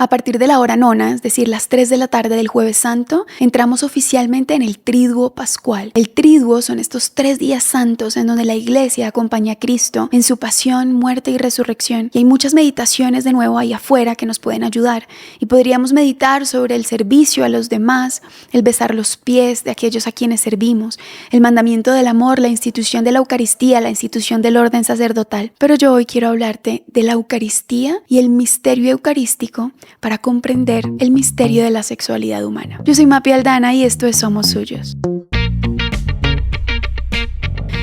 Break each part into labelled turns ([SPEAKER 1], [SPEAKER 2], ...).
[SPEAKER 1] A partir de la hora nona, es decir, las 3 de la tarde del Jueves Santo, entramos oficialmente en el Triduo Pascual. El Triduo son estos 3 días santos en donde la Iglesia acompaña a Cristo en su pasión, muerte y resurrección. Y hay muchas meditaciones de nuevo ahí afuera que nos pueden ayudar. Y podríamos meditar sobre el servicio a los demás, el besar los pies de aquellos a quienes servimos, el mandamiento del amor, la institución de la Eucaristía, la institución del orden sacerdotal. Pero yo hoy quiero hablarte de la Eucaristía y el misterio eucarístico para comprender el misterio de la sexualidad humana. Yo soy Mapi Aldana y esto es Somos Suyos.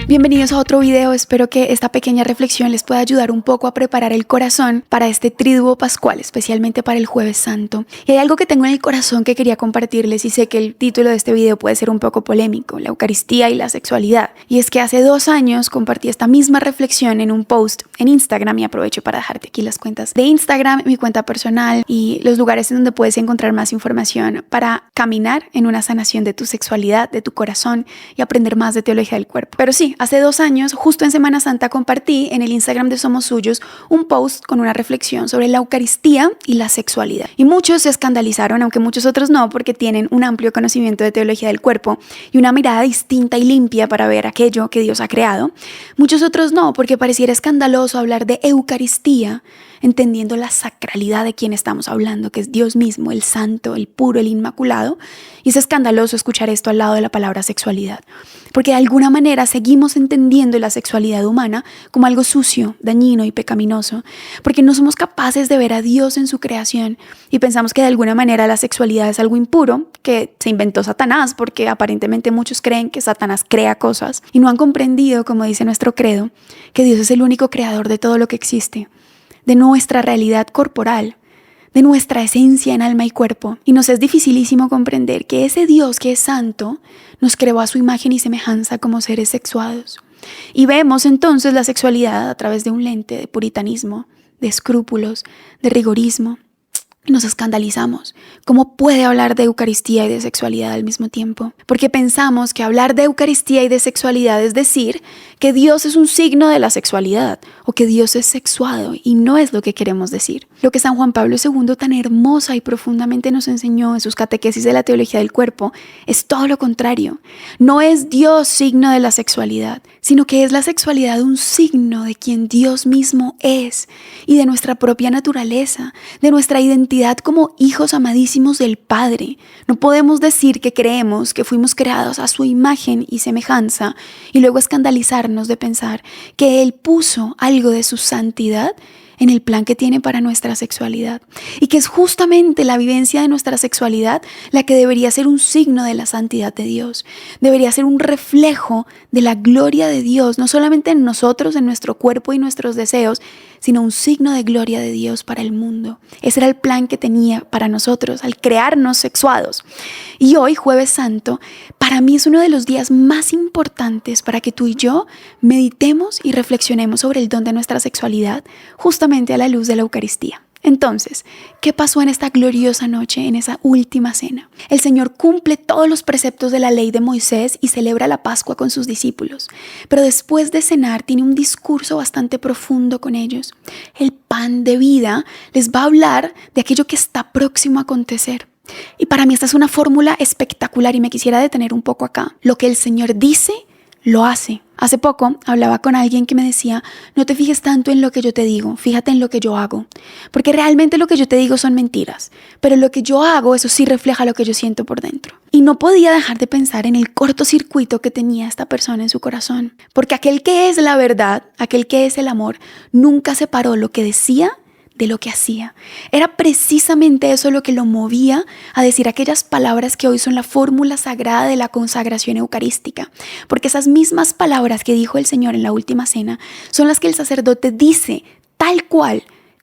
[SPEAKER 1] Bienvenidos a otro video, espero que esta pequeña reflexión les pueda ayudar un poco a preparar el corazón para este Triduo Pascual, especialmente para el Jueves Santo. Y hay algo que tengo en el corazón que quería compartirles y sé que el título de este video puede ser un poco polémico, la Eucaristía y la sexualidad. Y es que hace 2 años compartí esta misma reflexión en un post en Instagram y aprovecho para dejarte aquí las cuentas de Instagram, mi cuenta personal y los lugares en donde puedes encontrar más información para caminar en una sanación de tu sexualidad, de tu corazón y aprender más de teología del cuerpo. Pero sí, hace 2 años, justo en Semana Santa, compartí en el Instagram de Somos Suyos un post con una reflexión sobre la Eucaristía y la sexualidad. Y muchos se escandalizaron, aunque muchos otros no, porque tienen un amplio conocimiento de teología del cuerpo y una mirada distinta y limpia para ver aquello que Dios ha creado. Muchos otros no, porque pareciera escandaloso hablar de Eucaristía, entendiendo la sacralidad de quien estamos hablando, que es Dios mismo, el santo, el puro, el inmaculado. Y es escandaloso escuchar esto al lado de la palabra sexualidad, porque de alguna manera seguimos entendiendo la sexualidad humana como algo sucio, dañino y pecaminoso, porque no somos capaces de ver a Dios en su creación y pensamos que de alguna manera la sexualidad es algo impuro, que se inventó Satanás, porque aparentemente muchos creen que Satanás crea cosas y no han comprendido, como dice nuestro credo, que Dios es el único creador de todo lo que existe, de nuestra realidad corporal, de nuestra esencia en alma y cuerpo. Y nos es dificilísimo comprender que ese Dios que es santo nos creó a su imagen y semejanza como seres sexuados. Y vemos entonces la sexualidad a través de un lente de puritanismo, de escrúpulos, de rigorismo. Y nos escandalizamos. ¿Cómo puede hablar de Eucaristía y de sexualidad al mismo tiempo? Porque pensamos que hablar de Eucaristía y de sexualidad es decir que Dios es un signo de la sexualidad o que Dios es sexuado, y no es lo que queremos decir. Lo que San Juan Pablo II tan hermosa y profundamente nos enseñó en sus catequesis de la teología del cuerpo es todo lo contrario. No es Dios signo de la sexualidad, sino que es la sexualidad un signo de quien Dios mismo es y de nuestra propia naturaleza, de nuestra identidad como hijos amadísimos del Padre. No podemos decir que creemos que fuimos creados a su imagen y semejanza y luego escandalizarnos de pensar que Él puso algo de su santidad en el plan que tiene para nuestra sexualidad, y que es justamente la vivencia de nuestra sexualidad la que debería ser un signo de la santidad de Dios, debería ser un reflejo de la gloria de Dios, no solamente en nosotros, en nuestro cuerpo y nuestros deseos, sino un signo de gloria de Dios para el mundo. Ese era el plan que tenía para nosotros al crearnos sexuados. Y hoy, Jueves Santo, para mí es uno de los días más importantes para que tú y yo meditemos y reflexionemos sobre el don de nuestra sexualidad, justamente a la luz de la Eucaristía. Entonces, ¿qué pasó en esta gloriosa noche, en esa última cena? El Señor cumple todos los preceptos de la ley de Moisés y celebra la Pascua con sus discípulos. Pero después de cenar tiene un discurso bastante profundo con ellos. El pan de vida les va a hablar de aquello que está próximo a acontecer. Y para mí esta es una fórmula espectacular y me quisiera detener un poco acá. Lo que el Señor dice, lo hace. Hace poco hablaba con alguien que me decía, no te fijes tanto en lo que yo te digo, fíjate en lo que yo hago. Porque realmente lo que yo te digo son mentiras, pero lo que yo hago, eso sí refleja lo que yo siento por dentro. Y no podía dejar de pensar en el cortocircuito que tenía esta persona en su corazón. Porque aquel que es la verdad, aquel que es el amor, nunca separó lo que decía de lo que hacía. Era precisamente eso lo que lo movía a decir aquellas palabras que hoy son la fórmula sagrada de la consagración eucarística, porque esas mismas palabras que dijo el Señor en la última cena son las que el sacerdote dice tal cual,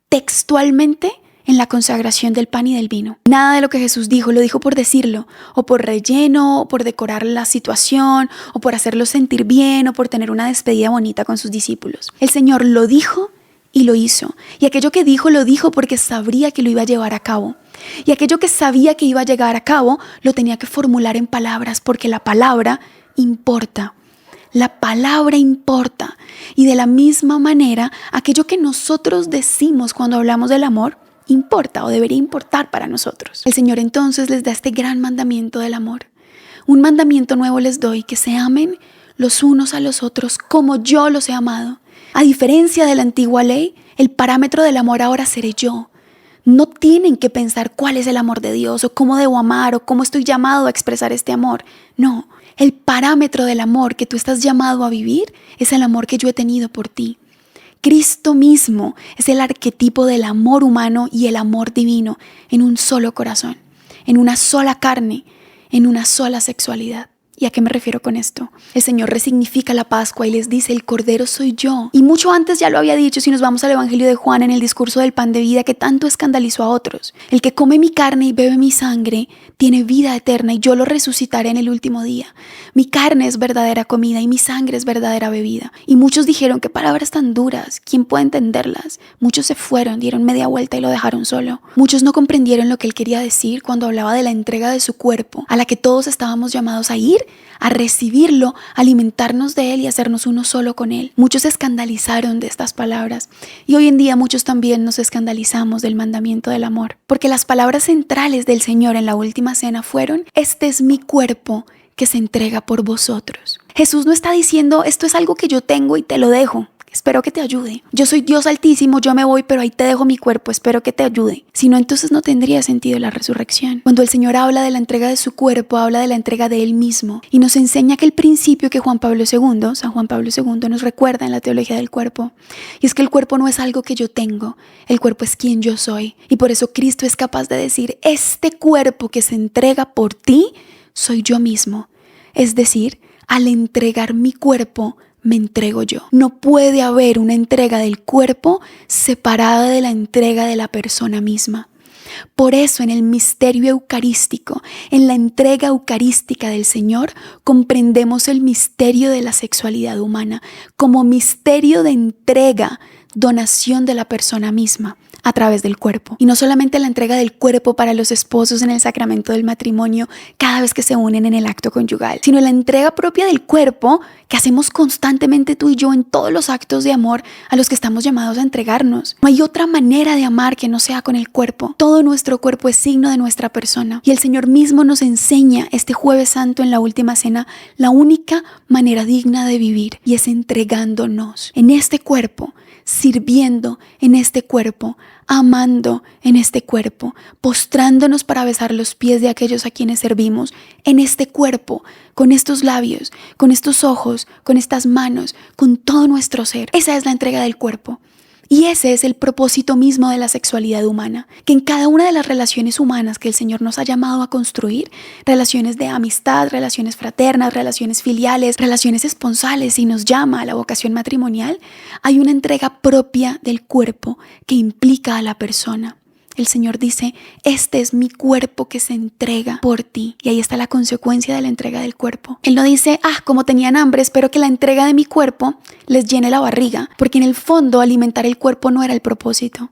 [SPEAKER 1] textualmente, en la consagración del pan y del vino. Nada de lo que Jesús dijo lo dijo por decirlo, o por relleno, o por decorar la situación, o por hacerlo sentir bien, o por tener una despedida bonita con sus discípulos. El Señor lo dijo y lo hizo. Y aquello que dijo, lo dijo porque sabría que lo iba a llevar a cabo. Y aquello que sabía que iba a llegar a cabo, lo tenía que formular en palabras, porque la palabra importa. La palabra importa. Y de la misma manera, aquello que nosotros decimos cuando hablamos del amor, importa o debería importar para nosotros. El Señor entonces les da este gran mandamiento del amor. Un mandamiento nuevo les doy, que se amen los unos a los otros como yo los he amado. A diferencia de la antigua ley, el parámetro del amor ahora seré yo. No tienen que pensar cuál es el amor de Dios o cómo debo amar o cómo estoy llamado a expresar este amor. No, el parámetro del amor que tú estás llamado a vivir es el amor que yo he tenido por ti. Cristo mismo es el arquetipo del amor humano y el amor divino en un solo corazón, en una sola carne, en una sola sexualidad. ¿Y a qué me refiero con esto? El Señor resignifica la Pascua y les dice: el Cordero soy yo. Y mucho antes ya lo había dicho, si nos vamos al Evangelio de Juan, en el discurso del pan de vida que tanto escandalizó a otros. El que come mi carne y bebe mi sangre tiene vida eterna y yo lo resucitaré en el último día. Mi carne es verdadera comida y mi sangre es verdadera bebida. Y muchos dijeron: qué palabras tan duras, ¿quién puede entenderlas? Muchos se fueron, dieron media vuelta y lo dejaron solo. Muchos no comprendieron lo que él quería decir cuando hablaba de la entrega de su cuerpo, a la que todos estábamos llamados a ir, a recibirlo, alimentarnos de él y hacernos uno solo con él. Muchos se escandalizaron de estas palabras y hoy en día muchos también nos escandalizamos del mandamiento del amor, porque las palabras centrales del Señor en la última cena fueron: este es mi cuerpo que se entrega por vosotros. Jesús no está diciendo: esto es algo que yo tengo y te lo dejo, espero que te ayude. Yo soy Dios altísimo, yo me voy, pero ahí te dejo mi cuerpo, espero que te ayude. Si no, entonces no tendría sentido la resurrección. Cuando el Señor habla de la entrega de su cuerpo, habla de la entrega de Él mismo y nos enseña que el principio que San Juan Pablo II nos recuerda en la teología del cuerpo, y es que el cuerpo no es algo que yo tengo, el cuerpo es quien yo soy. Y por eso Cristo es capaz de decir: este cuerpo que se entrega por ti, soy yo mismo. Es decir, al entregar mi cuerpo, me entrego yo. No puede haber una entrega del cuerpo separada de la entrega de la persona misma. Por eso en el misterio eucarístico, en la entrega eucarística del Señor, comprendemos el misterio de la sexualidad humana como misterio de entrega, donación de la persona misma a través del cuerpo. Y no solamente la entrega del cuerpo para los esposos en el sacramento del matrimonio cada vez que se unen en el acto conyugal, sino la entrega propia del cuerpo que hacemos constantemente tú y yo en todos los actos de amor a los que estamos llamados a entregarnos. No hay otra manera de amar que no sea con el cuerpo. Todo nuestro cuerpo es signo de nuestra persona. Y el Señor mismo nos enseña este Jueves Santo en la última cena la única manera digna de vivir, y es entregándonos en este cuerpo, sirviendo en este cuerpo, amando en este cuerpo, postrándonos para besar los pies de aquellos a quienes servimos en este cuerpo, con estos labios, con estos ojos, con estas manos, con todo nuestro ser. Esa es la entrega del cuerpo. Y ese es el propósito mismo de la sexualidad humana, que en cada una de las relaciones humanas que el Señor nos ha llamado a construir, relaciones de amistad, relaciones fraternas, relaciones filiales, relaciones esponsales, y nos llama a la vocación matrimonial, hay una entrega propia del cuerpo que implica a la persona. El Señor dice: este es mi cuerpo que se entrega por ti. Y ahí está la consecuencia de la entrega del cuerpo. Él no dice: como tenían hambre, espero que la entrega de mi cuerpo les llene la barriga, porque en el fondo alimentar el cuerpo no era el propósito.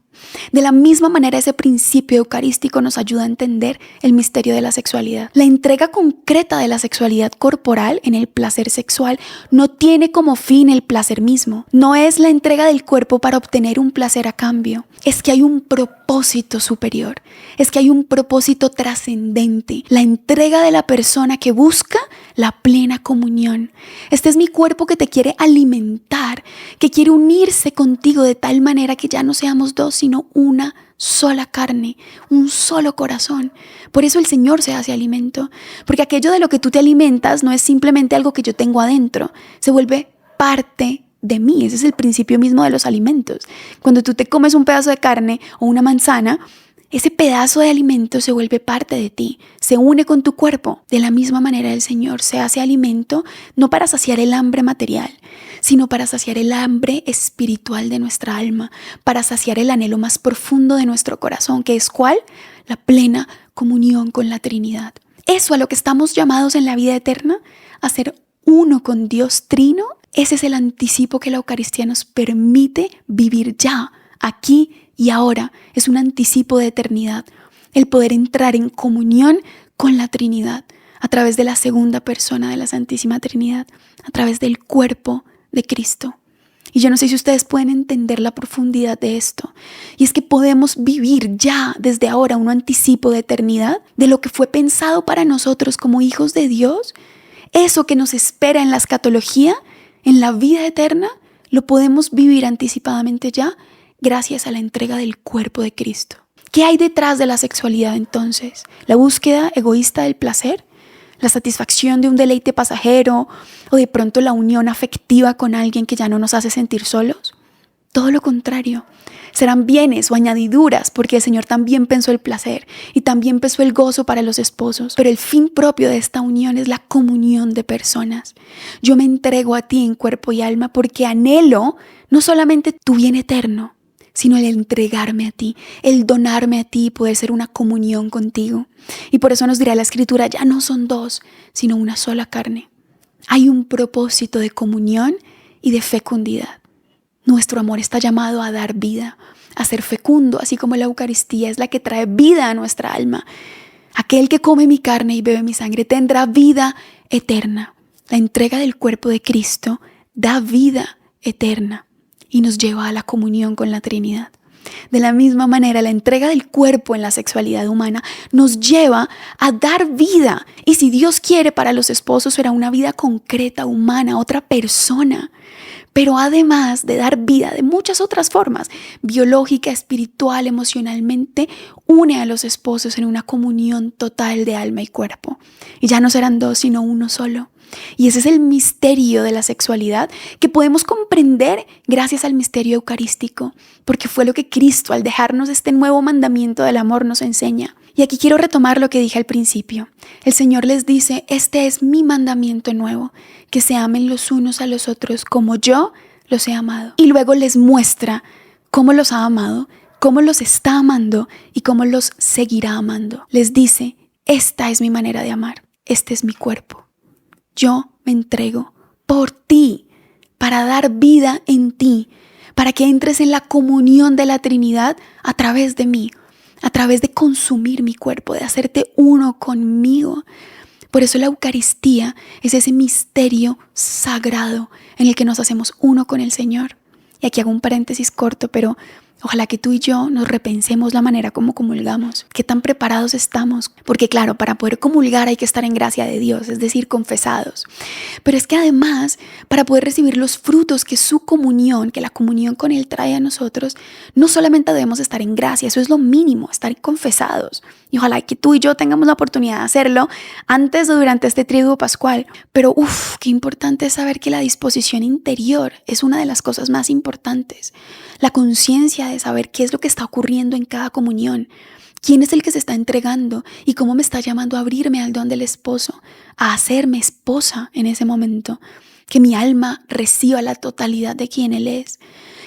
[SPEAKER 1] De la misma manera, ese principio eucarístico nos ayuda a entender el misterio de la sexualidad. La entrega concreta de la sexualidad corporal en el placer sexual no tiene como fin el placer mismo. No es la entrega del cuerpo para obtener un placer a cambio. Es que hay un propósito superior. Es que hay un propósito trascendente. La entrega de la persona que busca la plena comunión. Este es mi cuerpo que te quiere alimentar, que quiere unirse contigo de tal manera que ya no seamos dos, sino una sola carne, un solo corazón. Por eso el Señor se hace alimento, porque aquello de lo que tú te alimentas no es simplemente algo que yo tengo adentro, se vuelve parte de mí. Ese es el principio mismo de los alimentos. Cuando tú te comes un pedazo de carne o una manzana, ese pedazo de alimento se vuelve parte de ti, se une con tu cuerpo. De la misma manera el Señor se hace alimento no para saciar el hambre material, sino para saciar el hambre espiritual de nuestra alma, para saciar el anhelo más profundo de nuestro corazón, que es ¿cuál? La plena comunión con la Trinidad. Eso a lo que estamos llamados en la vida eterna, a ser uno con Dios Trino. Ese es el anticipo que la Eucaristía nos permite vivir ya, aquí y ahora. Es un anticipo de eternidad, el poder entrar en comunión con la Trinidad a través de la segunda persona de la Santísima Trinidad, a través del cuerpo de Cristo. Y yo no sé si ustedes pueden entender la profundidad de esto. Y es que podemos vivir ya desde ahora un anticipo de eternidad de lo que fue pensado para nosotros como hijos de Dios. Eso que nos espera en la escatología, en la vida eterna, lo podemos vivir anticipadamente ya gracias a la entrega del cuerpo de Cristo. ¿Qué hay detrás de la sexualidad entonces? ¿La búsqueda egoísta del placer? ¿La satisfacción de un deleite pasajero? ¿O de pronto la unión afectiva con alguien que ya no nos hace sentir solos? Todo lo contrario. Serán bienes o añadiduras porque el Señor también pensó el placer y también pensó el gozo para los esposos. Pero el fin propio de esta unión es la comunión de personas. Yo me entrego a ti en cuerpo y alma porque anhelo no solamente tu bien eterno, sino el entregarme a ti, el donarme a ti y poder ser una comunión contigo. Y por eso nos dirá la Escritura, ya no son dos, sino una sola carne. Hay un propósito de comunión y de fecundidad. Nuestro amor está llamado a dar vida, a ser fecundo, así como la Eucaristía es la que trae vida a nuestra alma. Aquel que come mi carne y bebe mi sangre tendrá vida eterna. La entrega del cuerpo de Cristo da vida eterna y nos lleva a la comunión con la Trinidad. De la misma manera, la entrega del cuerpo en la sexualidad humana nos lleva a dar vida. Y si Dios quiere, para los esposos será una vida concreta, humana, otra persona. Pero además de dar vida de muchas otras formas, biológica, espiritual, emocionalmente, une a los esposos en una comunión total de alma y cuerpo. Y ya no serán dos, sino uno solo. Y ese es el misterio de la sexualidad que podemos comprender gracias al misterio eucarístico, porque fue lo que Cristo, al dejarnos este nuevo mandamiento del amor, nos enseña. Y aquí quiero retomar lo que dije al principio. El Señor les dice, este es mi mandamiento nuevo, que se amen los unos a los otros como yo los he amado. Y luego les muestra cómo los ha amado, cómo los está amando y cómo los seguirá amando. Les dice, esta es mi manera de amar, este es mi cuerpo. Yo me entrego por ti, para dar vida en ti, para que entres en la comunión de la Trinidad a través de mí, a través de consumir mi cuerpo, de hacerte uno conmigo. Por eso la Eucaristía es ese misterio sagrado en el que nos hacemos uno con el Señor. Y aquí hago un paréntesis corto, pero ojalá que tú y yo nos repensemos la manera como comulgamos. ¿Qué tan preparados estamos? Porque claro, para poder comulgar hay que estar en gracia de Dios, es decir, confesados. Pero es que además, para poder recibir los frutos que su comunión, que la comunión con Él trae a nosotros, no solamente debemos estar en gracia, eso es lo mínimo, estar confesados. Y ojalá que tú y yo tengamos la oportunidad de hacerlo antes o durante este triduo pascual. Pero qué importante es saber que la disposición interior es una de las cosas más importantes. La conciencia de saber qué es lo que está ocurriendo en cada comunión. ¿Quién es el que se está entregando? ¿Y cómo me está llamando a abrirme al don del esposo? A hacerme esposa en ese momento. Que mi alma reciba la totalidad de quien Él es.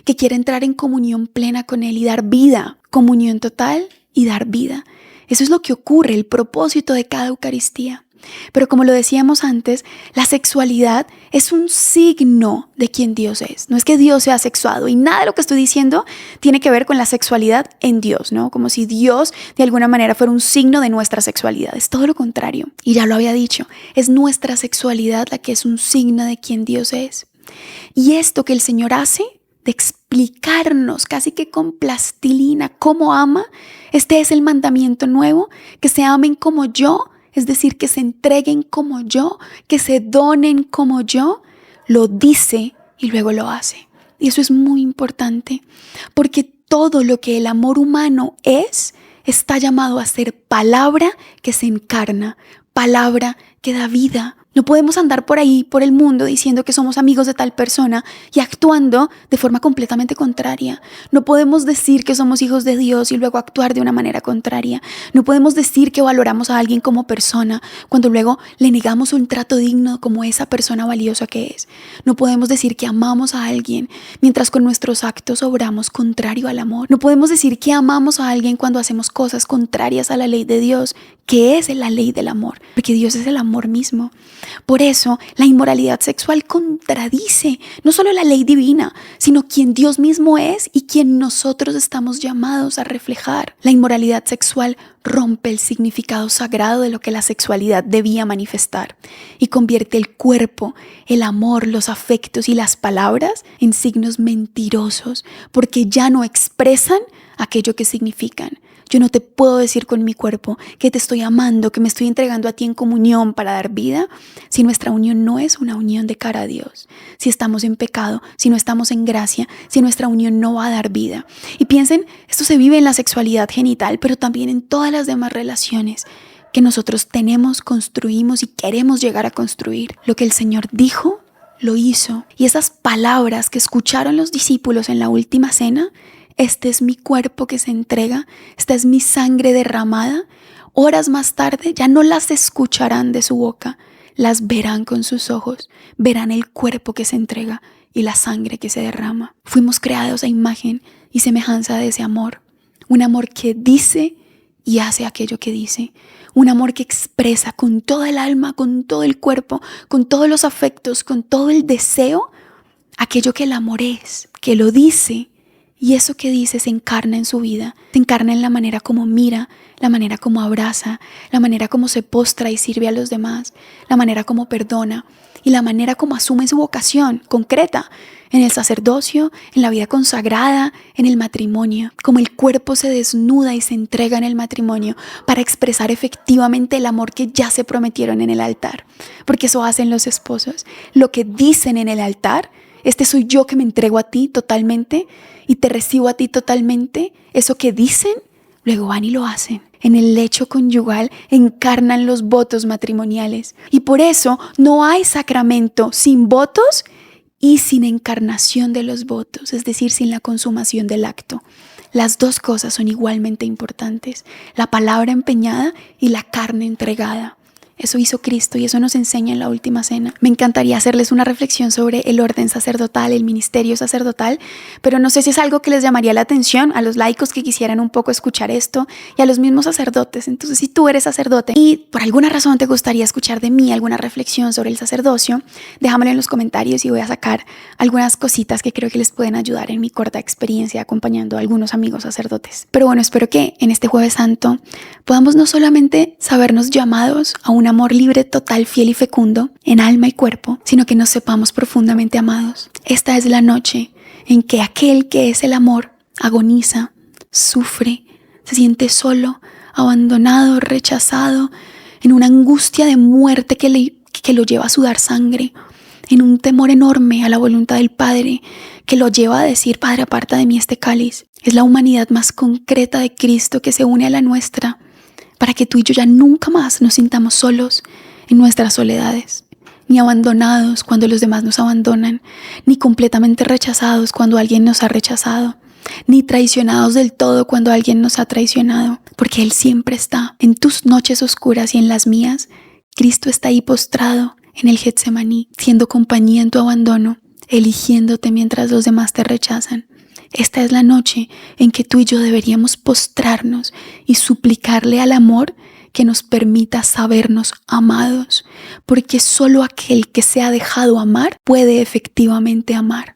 [SPEAKER 1] Que quiera entrar en comunión plena con Él y dar vida. Comunión total y dar vida. Eso es lo que ocurre, el propósito de cada Eucaristía. Pero como lo decíamos antes, la sexualidad es un signo de quién Dios es. No es que Dios sea sexuado y nada de lo que estoy diciendo tiene que ver con la sexualidad en Dios, ¿no? Como si Dios de alguna manera fuera un signo de nuestra sexualidad. Es todo lo contrario. Y ya lo había dicho, es nuestra sexualidad la que es un signo de quién Dios es. Y esto que el Señor hace de explicarnos casi que con plastilina cómo ama, este es el mandamiento nuevo, que se amen como yo, es decir, que se entreguen como yo, que se donen como yo, lo dice y luego lo hace. Y eso es muy importante, porque todo lo que el amor humano es, está llamado a ser palabra que se encarna, palabra que da vida. No podemos andar por ahí, por el mundo, diciendo que somos amigos de tal persona y actuando de forma completamente contraria. No podemos decir que somos hijos de Dios y luego actuar de una manera contraria. No podemos decir que valoramos a alguien como persona cuando luego le negamos un trato digno como esa persona valiosa que es. No podemos decir que amamos a alguien mientras con nuestros actos obramos contrario al amor. No podemos decir que amamos a alguien cuando hacemos cosas contrarias a la ley de Dios, que es la ley del amor, porque Dios es el amor mismo. Por eso, la inmoralidad sexual contradice no solo la ley divina, sino quien Dios mismo es y quien nosotros estamos llamados a reflejar. La inmoralidad sexual rompe el significado sagrado de lo que la sexualidad debía manifestar y convierte el cuerpo, el amor, los afectos y las palabras en signos mentirosos, porque ya no expresan aquello que significan. Yo no te puedo decir con mi cuerpo que te estoy amando, que me estoy entregando a ti en comunión para dar vida, si nuestra unión no es una unión de cara a Dios, si estamos en pecado, si no estamos en gracia, si nuestra unión no va a dar vida. Y piensen, esto se vive en la sexualidad genital, pero también en todas las demás relaciones que nosotros tenemos, construimos y queremos llegar a construir. Lo que el Señor dijo, lo hizo. Y esas palabras que escucharon los discípulos en la última cena, este es mi cuerpo que se entrega, esta es mi sangre derramada, horas más tarde ya no las escucharán de su boca, las verán con sus ojos, verán el cuerpo que se entrega y la sangre que se derrama. Fuimos creados a imagen y semejanza de ese amor, un amor que dice y hace aquello que dice, un amor que expresa con toda el alma, con todo el cuerpo, con todos los afectos, con todo el deseo, aquello que el amor es, que lo dice. Y eso que dice se encarna en su vida, se encarna en la manera como mira, la manera como abraza, la manera como se postra y sirve a los demás, la manera como perdona y la manera como asume su vocación concreta en el sacerdocio, en la vida consagrada, en el matrimonio. Como el cuerpo se desnuda y se entrega en el matrimonio para expresar efectivamente el amor que ya se prometieron en el altar. Porque eso hacen los esposos. Lo que dicen en el altar, este soy yo que me entrego a ti totalmente y te recibo a ti totalmente. Eso que dicen, luego van y lo hacen. En el lecho conyugal encarnan los votos matrimoniales. Y por eso no hay sacramento sin votos y sin encarnación de los votos, es decir, sin la consumación del acto. Las dos cosas son igualmente importantes, la palabra empeñada y la carne entregada. Eso hizo Cristo y eso nos enseña en la última cena. Me encantaría hacerles una reflexión sobre el orden sacerdotal, el ministerio sacerdotal, pero no sé si es algo que les llamaría la atención a los laicos que quisieran un poco escuchar esto y a los mismos sacerdotes. Entonces, si tú eres sacerdote y por alguna razón te gustaría escuchar de mí alguna reflexión sobre el sacerdocio, déjamelo en los comentarios y voy a sacar algunas cositas que creo que les pueden ayudar en mi corta experiencia acompañando a algunos amigos sacerdotes. Pero bueno, espero que en este Jueves Santo podamos no solamente sabernos llamados a un amor libre, total, fiel y fecundo en alma y cuerpo, sino que nos sepamos profundamente amados. Esta es la noche en que aquel que es el amor agoniza, sufre, se siente solo, abandonado, rechazado, en una angustia de muerte que lo lleva a sudar sangre, en un temor enorme a la voluntad del Padre que lo lleva a decir: Padre, aparta de mí este cáliz. Es la humanidad más concreta de Cristo que se une a la nuestra, para que tú y yo ya nunca más nos sintamos solos en nuestras soledades, ni abandonados cuando los demás nos abandonan, ni completamente rechazados cuando alguien nos ha rechazado, ni traicionados del todo cuando alguien nos ha traicionado, porque Él siempre está. En tus noches oscuras y en las mías, Cristo está ahí postrado en el Getsemaní, siendo compañía en tu abandono, eligiéndote mientras los demás te rechazan. Esta es la noche en que tú y yo deberíamos postrarnos y suplicarle al amor que nos permita sabernos amados, porque solo aquel que se ha dejado amar puede efectivamente amar.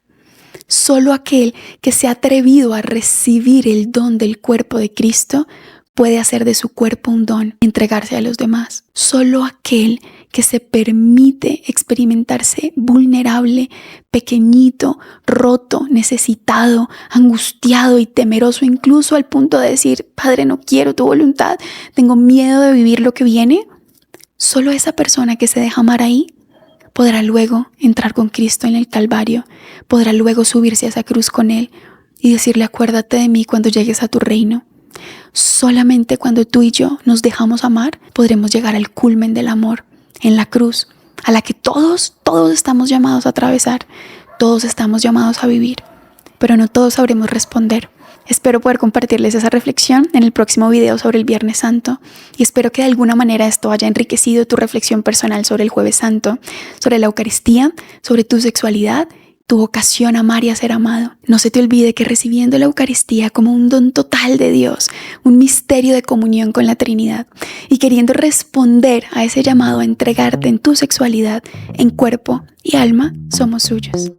[SPEAKER 1] Solo aquel que se ha atrevido a recibir el don del cuerpo de Cristo puede hacer de su cuerpo un don y entregarse a los demás. Solo aquel que se permite experimentarse vulnerable, pequeñito, roto, necesitado, angustiado y temeroso, incluso al punto de decir: Padre, no quiero tu voluntad, tengo miedo de vivir lo que viene. Solo esa persona que se deja amar ahí podrá luego entrar con Cristo en el Calvario, podrá luego subirse a esa cruz con Él y decirle: acuérdate de mí cuando llegues a tu reino. Solamente cuando tú y yo nos dejamos amar, podremos llegar al culmen del amor en la cruz, a la que todos estamos llamados a atravesar, todos estamos llamados a vivir, pero no todos sabremos responder. Espero poder compartirles esa reflexión en el próximo video sobre el Viernes Santo y espero que de alguna manera esto haya enriquecido tu reflexión personal sobre el Jueves Santo, sobre la Eucaristía, sobre tu sexualidad tu vocación a amar y a ser amado. No se te olvide que recibiendo la Eucaristía como un don total de Dios, un misterio de comunión con la Trinidad, y queriendo responder a ese llamado a entregarte en tu sexualidad, en cuerpo y alma, somos suyos.